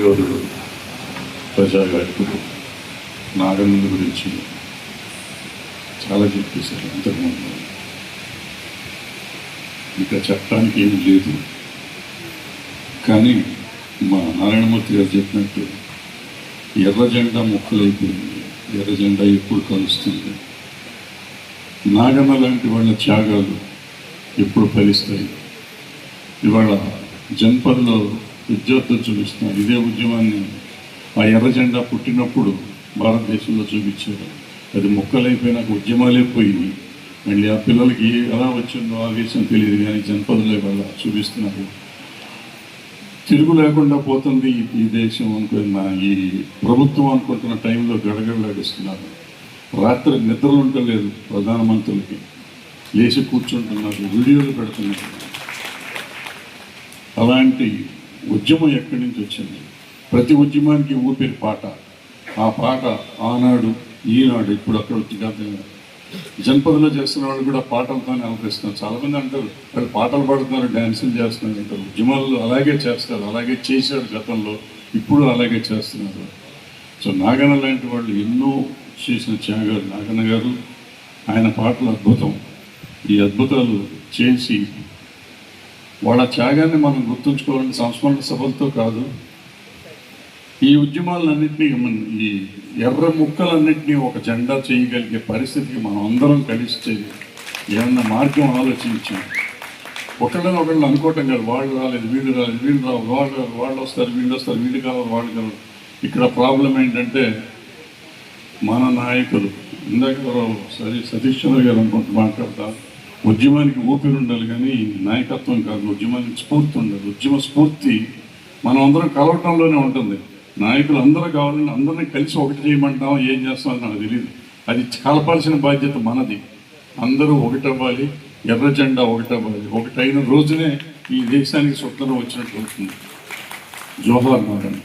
యోధుడు ప్రజాగాయకుడు నాగన్న గురించి చాలా చెప్పేశారు అంతకుముందు. ఇంకా చెప్పడానికి ఏం లేదు. కానీ మా నారాయణమూర్తి గారు చెప్పినట్టు ఎర్ర జెండా ముక్కలైపోయింది. ఎర్ర జెండా ఎప్పుడు కలుస్తుంది? నాగన్న లాంటి వాళ్ళ త్యాగాలు ఎప్పుడు ఫలిస్తాయి? ఇవాళ జన్పదలో విద్యార్థులు చూపిస్తున్నారు. ఇదే ఉద్యమాన్ని ఆ ఎర్ర జెండా పుట్టినప్పుడు భారతదేశంలో చూపించారు. అది మొక్కలైపోయినాక ఉద్యమాలే పోయింది. మళ్ళీ ఆ పిల్లలకి ఎలా వచ్చిందో ఆ విషయం తెలియదు, కానీ జన్పదలో ఇవాళ చూపిస్తున్నారు. తిరుగు లేకుండా పోతుంది ఈ దేశం అనుకున్న ఈ ప్రభుత్వం అనుకుంటున్న టైంలో గడగడలాడిస్తున్నారు. రాత్రి నిద్రలు ఉండలేదు ప్రధానమంత్రులకి, లేచి కూర్చుంటున్నారు, వీడియోలు పెడుతున్నారు. అలాంటి ఉద్యమం ఎక్కడి నుంచి వచ్చింది? ప్రతి ఉద్యమానికి ఊపిరి పాట. ఆ పాట ఆనాడు ఈనాడు ఇప్పుడు అక్కడ వచ్చి జన్పదలో చేస్తున్న వాళ్ళు కూడా పాటలతోనే అలరిస్తున్నారు. చాలామంది అంటారు వాళ్ళు పాటలు పాడుతున్నారు, డ్యాన్సులు చేస్తున్నారు అంటారు. ఉద్యమాలు అలాగే చేస్తారు, అలాగే చేశాడు గతంలో, ఇప్పుడు అలాగే చేస్తున్నారు. సో నాగన్న లాంటి వాళ్ళు ఎన్నో చేసిన త్యాగాలు. నాగన్న గారు ఆయన పాటలు అద్భుతం. ఈ అద్భుతాలు చేసి వాళ్ళ త్యాగాన్ని మనం గుర్తుంచుకోవాలని సంస్మరణ సభలతో కాదు, ఈ ఉద్యమాలన్నింటినీ ఈ ఎర్ర ముక్కలన్నింటినీ ఒక జెండా చేయగలిగే పరిస్థితికి మనం అందరం కలిస్తే ఏమన్నా మార్గం ఆలోచించాం. ఒకళ్ళని అనుకోవటం కాదు, వాళ్ళు రాలేదు, వీళ్ళు రాలేదు, వీళ్ళు రావు, వాళ్ళు వస్తారు, వీళ్ళు వస్తారు, వీళ్ళు కావాలి, వాళ్ళు కావాలి. ఇక్కడ ప్రాబ్లం ఏంటంటే మన నాయకులు, ఇందాక సతీష్ చంద్ర గారు అనుకుంటూ మాట్లాడతా, ఉద్యమానికి ఊపిరి ఉండాలి కానీ నాయకత్వం కాదు, ఉద్యమానికి స్ఫూర్తి ఉండాలి. ఉద్యమ స్ఫూర్తి మనం అందరం కలవటంలోనే ఉంటుంది. నాయకులు అందరూ కావాలని అందరినీ కలిసి ఒకటి చేయమంటాం, ఏం చేస్తామని నాకు తెలియదు. అది కలపాల్సిన బాధ్యత మనది. అందరూ ఒకటవ్వాలి, ఎర్ర జెండా ఒకటవ్వాలి. ఒకటైన రోజునే ఈ దేశానికి స్వతంత్రం వచ్చినట్టు అవుతుంది. జోహార్ నాగన్న.